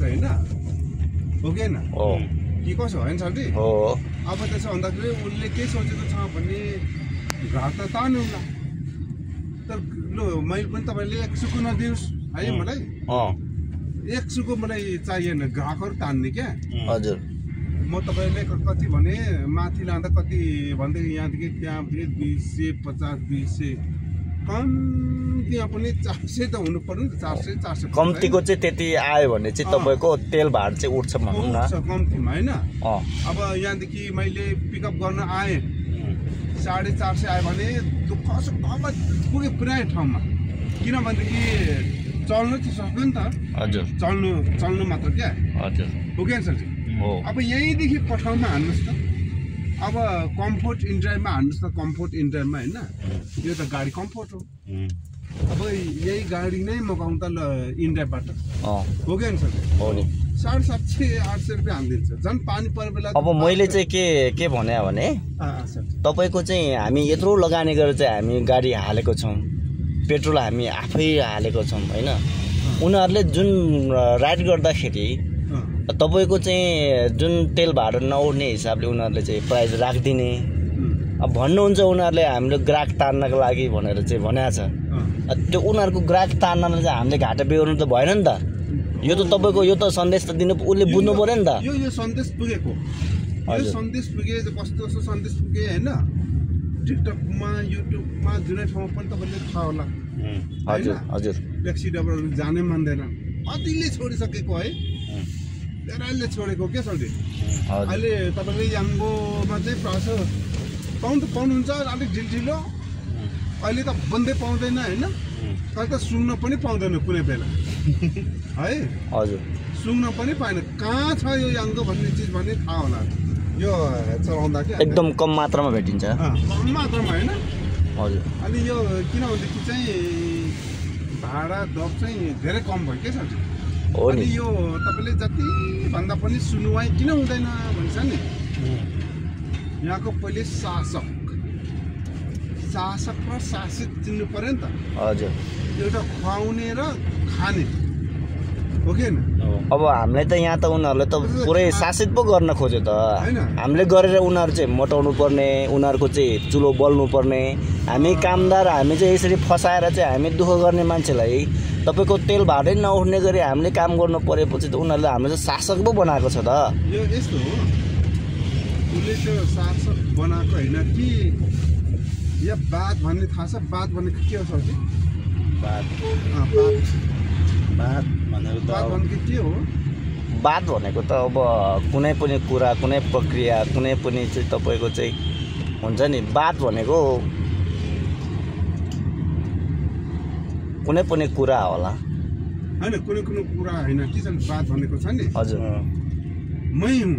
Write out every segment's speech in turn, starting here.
हैन हो कि हैन कि कसो हैन सरजी हो अब त्यसो भन्दाखेरि उनले के सोचेको छ भने ग्राहक त तान्नुला तर लो मैले पनि तपाईले 1 सुको नदिउस् है मलाई 1 सुको मलाई चाहिएन ग्राहकहरु तान्ने क्या हजुर म तपाईले कति भने माथि लाँदा कति भन्दै यहाँदेखि त्यहाँ 250 200 कम त्यहाँ पनि 400 त हुनु पर्यो नि 400 कम्तीको चाहिँ त्यति आयो भने चाहिँ तपाईको तेल भाड चाहिँ उठ्छ भनौं न कम्तीमा हैन अब यहाँदेखि मैले पिकअप गर्न आए 450 आयो भने दुःख सुखमा पुरै पुरै ठाउँमा किनभनेदेखि चल्नु चाहिँ सक्दैन नि त हजुर चल्नु मात्र क्या हजुर हो कि सरजी अब यहीँदेखि पठाउमा हान्नुस् त अब कम्फोर्ट इन्ड्राइभमा हान्नुस् त कम्फोर्ट इन्ड्राइभमा हैन यो त गाडी कम्फोर्ट हो अब यही गाडी नै मगाउँ त ल इन्ड्राइभबाट हो कि सरजी हो नि 750-800 रुपैयाँ हान्दिन्छ झन् पानी परे बेला अब मैले चाहिँ के भने तपाईको चाहिँ हामी यत्रो लगानी गरेर चाहिँ हामी गाडी हालेको छौं पेट्रोल हामी आफै हालेको छौं हैन उनीहरुले जुन राइड गर्दाखेरि तपाईको चाहिँ जुन तेल भाडा नउठ्ने हिसाबले उनीहरुले चाहिँ प्राइस राख्दिने अब भन्नुहुन्छ उनीहरुले हामीले ग्राहक तान्नको लागि भनेर चाहिँ भनेको छ त्यो उनीहरुको ग्राहक तान्नलाई चाहिँ हामीले घाटा बेहोर्नु त भएन नि त यो त तपाईको यो त सन्देश त दिनु उले बुझ्नु पर्यो नि त यो सन्देश पुगेको यो सन्देश पुगे कस्तो सन्देश पुगे हैन टिकटकमा युट्युबमा जुनै ठाउँमा पनि तपाईले थाहा होला हजुर हजुर ट्याक्सी ड्राइभरहरु जानै मान्दैन कतिले छोडिसकेको है धेरैले छोडेको के सल्टी अहिले तपाईले याङ्गोमा चाहिँ प्रायः पाउनुहुन्छ अलिक ढिलो अहिले त बन्दै पाउँदैन हैन कहिले त सुन्न पनि पाउँदैन कुनै बेला है हजुर सुन्न पनि पाएन कहाँ छ यो याङ्गो भन्ने चीज भन्ने थाहा होला यो चलाउँदा के एकदम कम मात्रामा भेटिन्छ कम मात्रामा हैन हजुर अनि यो किन भन्दाखेरि चाहिँ भाडा दर चाहिँ धेरै कम भयो के सल्टी हो नि यो तपाईले जति भन्दा पनि सुनुवाई किन हुँदैन भन्छ नि यहाँको पहिले शासक र शासित चिन्नु पर्यो नि त हजुर एउटा खुवाउने र खाने हो कि हैन अब हामीले त यहाँ त उनीहरुले त पुरै शासित पो गर्न खोज्यो त हामीले गरेर उनीहरु चाहिँ मोटाउनु पर्ने उनीहरुको चाहिँ चुलो बल्नु पर्ने हामी कामदार हामी चाहिँ यसरी फसाएर चाहिँ हामी दुःख गर्ने मान्छेलाई तपाईको तेल भाडै नउठ्ने गरी हामीले काम गर्नु परेपछि त उनीहरुले हामीले शासक पो बनाएको छ त यो यस्तो हो उले त्यो शासक बनाएको हैन कि या बात भन्ने थाहा छ बात भन्ने के हो सरजी बात भनेको के हो बात भनेको त अब कुनै पनि कुरा कुनै प्रक्रिया कुनै पनि चाहिँ तपाईको चाहिँ हुन्छ नि बात भनेको कुनै पनि कुरा होला हैन कुनै कुरा हैन के छ बात भनेको छ नि हजुर मै हुँ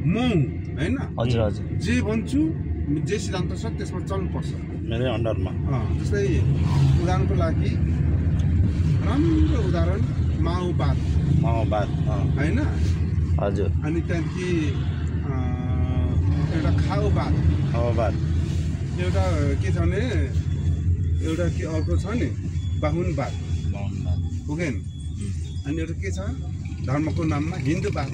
म हुँ हैन हजुर हजुर जे भन्छु जे सिद्धान्त छ त्यसमा चल्नु पर्छ मेरो अन्डरमा जस्तै उदाहरणको लागि राम्रो उदाहरण माओवाद हैन हजुर अनि त्यहाँदेखि एउटा खाओवाद एउटा के छ भने एउटा के अर्को छ नि बाहुनवाद पुगेन अनि एउटा के छ धर्मको नाममा हिन्दूवाद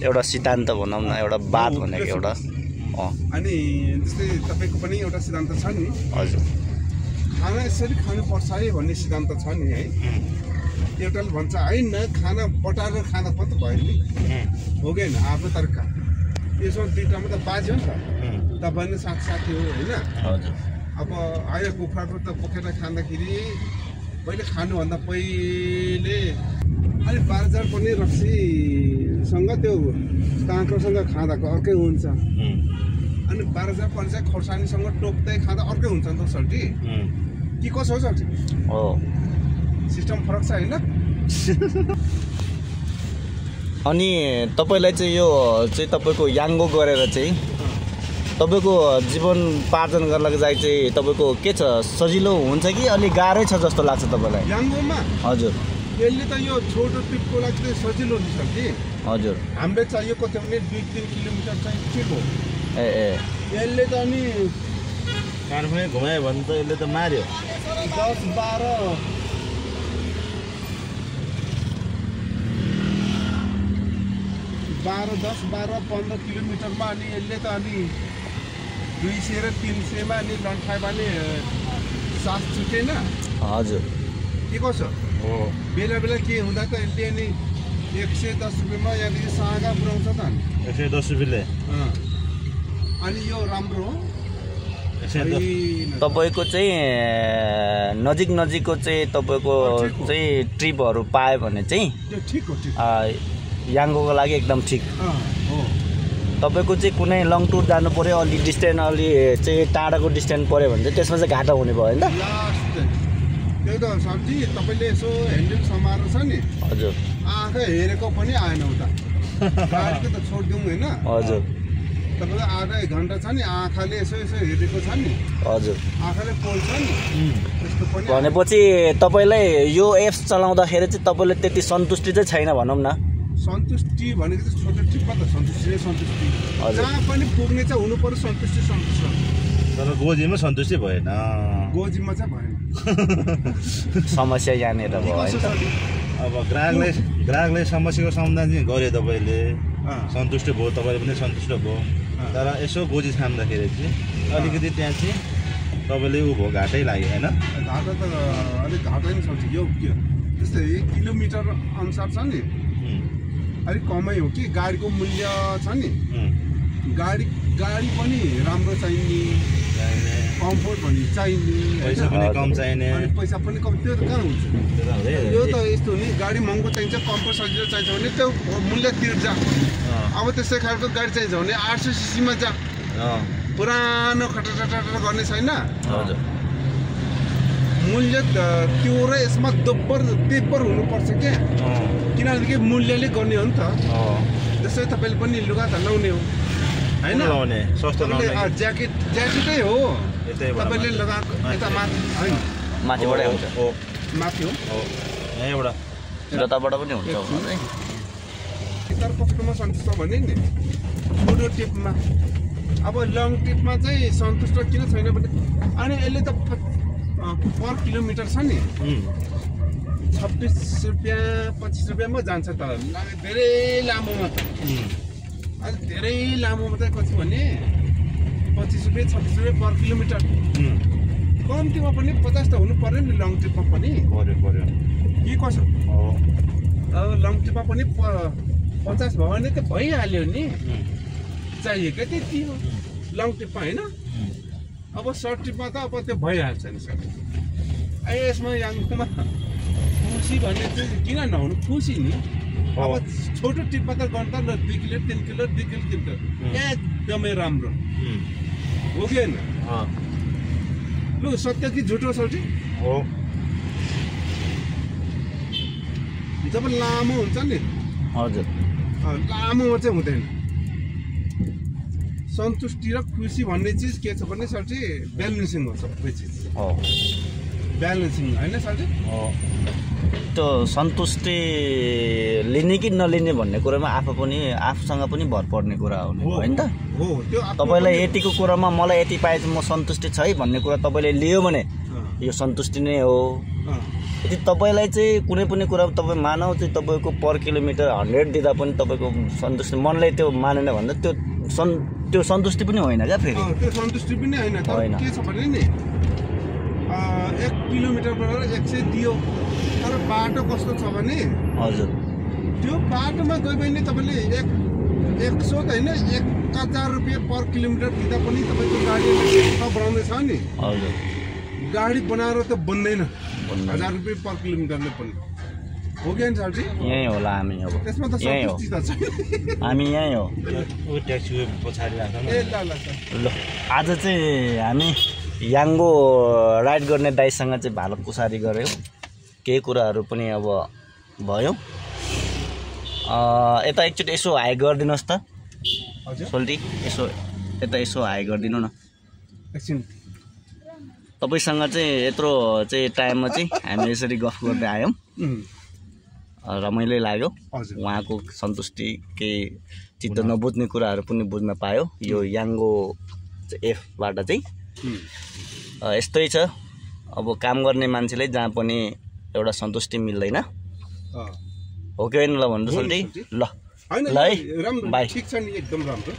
एउटा सिद्धान्त भनौँ न एउटा बात भनेको एउटा अनि जस्तै तपाईको पनि एउटा सिद्धान्त छ नि हजुर खाना यसरी खानुपर्छ है भन्ने सिद्धान्त छ नि है एउटाले भन्छ हैन खाना पटाएर खाँदा पो त भयो नि हो कि हैन आफ्नो तरिका यसो दुईटामा त बाज्यो नि त तपाईले साथी हो हैन हजुर अब आयो कुखुराको त बोकेर खाँदाखेरि पहिले खानुभन्दा पहिले अलि बाजार पनि रक्सीसँग त्यो काँक्रोसँग खाँदाको अर्कै हुन्छ अनि बाजार पनि चाहिँ खोर्सानीसँग टोक्दै खाँदा अर्कै हुन्छ नि त सल्टी कि कसो हो सल्टी हो सिस्टम फरक छ हैन अनि तपाईलाई चाहिँ यो चाहिँ तपाईको याङ्गो गरेर चाहिँ तपाईको जीवन पार्जन गर्नको लागि चाहिँ तपाईको के छ सजिलो हुन्छ कि अलि गाह्रै छ जस्तो लाग्छ तपाईलाई याङ्गोमा हजुर यसले त यो छोटो ट्रिपको लागि चाहिँ सजिलो हुन्छ कि हजुर हामीले चाहियो कति भने 2-3 किलोमिटर चाहिँ ट्रिप हो ए यसले त अनि कारमै घुमायो भने त यसले त मार्यो 10-12 12, 10, 12, 15 किलोमिटरमा अनि यसले त अनि 200 र 300 मा अनि लन्ठाइमा नि सास छुटेन। हजुर के कसो हो बेला बेला के हुँदा त यसले अनि 110 रुपियाँमा यहाँदेखि सागा पुऱ्याउँछ त अनि 110 रुपियाँले अनि यो राम्रो हो। 110 तपाईँको चाहिँ नजिक नजिकको चाहिँ तपाईँको चाहिँ ट्रिपहरू पायो भने चाहिँ त्यो ठिक हो ठिक याङ्गोको लागि एकदम ठिक हो। तपाईँको चाहिँ कुनै लङ टुर जानु पऱ्यो अलि डिस्टेन्स अलि चाहिँ टाढाको डिस्टेन्स पऱ्यो भने चाहिँ त्यसमा चाहिँ घाटा हुने भयो होइन त। लास्ट त्यही त सरजी तपाईँले यसो ह्यान्डल समाएर छ नि हजुर आँखा हेरेको पनि आएन उता गाडीको त छोडिदिउँ होइन। हजुर तपाईँको आधा 1 घन्टा छ नि आँखाले यसो यसो हेरेको छ नि हजुर आँखाले पोल्छ नि त्यस्तो पनि भनेपछि तपाईँलाई यो एप्स चलाउँदाखेरि चाहिँ तपाईँले त्यति सन्तुष्टि चाहिँ छैन भनौँ न। सन्तुष्टि भनेको चाहिँ छोटो ट्रिपमा त सन्तुष्टि नै सन्तुष्टि जहाँ पनि पुग्ने चाहिँ हुनु पर्यो सन्तुष्टि सन्तुष्टि तर गोजीमा सन्तुष्टि भएन गोजीमा चाहिँ भएन समस्या यहाँनिर भयो होइन त। अब ग्राहकलाई समस्याको समाधान चाहिँ गर्यो तपाईँले सन्तुष्ट भयो तपाईँले पनि सन्तुष्ट भयो तर यसो गोजी छाम्दाखेरि चाहिँ अलिकति त्यहाँ चाहिँ तपाईँले ऊ भयो घाटै लाग्यो होइन। घाटा त अलिक घाटा नि सक्छ यो के त्यस्तै किलोमिटर अनुसार छ नि अलिक कमै हो कि गाडीको मूल्य छ नि गाडी पनि राम्रो चाहिने कम्फोर्ट भन्ने चाहिने पैसा पनि कम चाहिने अनि पैसा पनि कम त्यो त कहाँ हुन्छ यो त यस्तो हो नि गाडी महँगो चाहिन्छ कम्फोर्ट सजिलो चाहिन्छ भने त्यो मूल्य तिर्छ। अब त्यस्तै खालको गाडी चाहिन्छ भने 800 सीसीमा जा पुरानो खटर गर्ने छैन मूल्य त्यो र यसमा तेब्बर हुनुपर्छ क्या किनभने मूल्यले गर्ने हो नि त। जस्तै तपाईँले पनि लुगा त लाउने हो होइन ज्याकेटै हो तपाईँले लगाएको यता माथि होइन माथिबाटै हुन्छ माथि हो यहाँबाट जताबाट पनि हुन्छ तर कस्तोमा सन्तुष्ट भने नि छोटो टिपमा अब लङ टिपमा चाहिँ सन्तुष्ट किन छैन भने अनि यसले त पर किलोमिटर छ नि 26 रुपियाँ 25 रुपियाँमा जान्छ त धेरै लामोमा त अनि धेरै लामोमा चाहिँ कति भने 25 रुपियाँ 26 रुपियाँ पर किलोमिटर कम्तीमा पनि 50 त हुनु पर्यो नि लङ ट्रिपमा पनि पर्यो के कसो अब लङ ट्रिपमा पनि 50 भयो भने त भइहाल्यो नि चाहिएकै त्यति हो लङ ट्रिपमा होइन। अब सर्ट ट्रिपमा त अब त्यो भइहाल्छ नि सर यसमा याङ्गोमा खुसी भन्ने चाहिँ किन नहुनु खुसी नि अब छोटो ट्रिपमा त गर्नु त 2 किलो 3 किलो 2 किलो 3 किलो एकदमै राम्रो हो कि होइन लु सत्य कि झुटो सल्टी हो जब लामो हुन्छ नि हजुर लामोमा चाहिँ हुँदैन सन्तुष्टि र खुसी भन्ने चिज के छ भने सल्टी ब्यालेन्सिङ हो सबै चिज ब्यालेन्सिङ होइन सल्टी त्यो सन्तुष्टि लिने कि नलिने भन्ने कुरामा आफूसँग पनि भर पर्ने कुरा हो होइन त। तपाईँलाई यतिको कुरामा मलाई यति पाएपछि म सन्तुष्टि छ है भन्ने कुरा तपाईँले लियो भने यो सन्तुष्टि नै हो। यदि तपाईँलाई चाहिँ कुनै पनि कुरा तपाईँ मानौ चाहिँ तपाईँको पर किलोमिटर 100 दिँदा पनि तपाईँको सन्तुष्टि मनले त्यो मानेन भन्दा त्यो सन्तुष्टि पनि होइन क्या फेरि त्यो सन्तुष्टि पनि होइन तर के छ भने नि 1 किलोमिटरबाट 100 दियो तर बाटो कस्तो छ भने हजुर त्यो बाटोमा गयो भने तपाईँले 100 त होइन 1000 रुपियाँ पर किलोमिटर दिँदा पनि तपाईँको गाडी बढाउँदैछ नि हजुर गाडी बनाएर त बन्दैन 1000 रुपियाँ पर किलोमिटरले पनि हो कि सरजी यहीँ होला हामी अब त्यसमा त सन्तुष्टि त छैन हामी यहीँ हो ट्याक्सीको पछाडि राख्नु ल आज चाहिँ हामी याङ्गो राइड गर्ने दाइसँग चाहिँ भालो पुसारी गऱ्यौँ केही कुराहरू पनि अब भयो यता एकचोटि यसो हाई गरिदिनुहोस् त सोल्टी यता यसो हाई गरिदिनु न एकछिन तपाईँसँग चाहिँ यत्रो चाहिँ टाइममा चाहिँ हामी यसरी गफ गर्दै आयौँ रमाइलो लाग्यो उहाँको सन्तुष्टि केही चित्त नबुझ्ने कुराहरू पनि बुझ्न पायो यो याङ्गो एफबाट चाहिँ यस्तै छ अब काम गर्ने मान्छेले जहाँ पनि एउटा सन्तुष्टि मिल्दैन हो कि होइन ल भन्नु सोल्टी ल होइन ल है, राम्रो बाई। ठिक छ नि एकदम राम्रो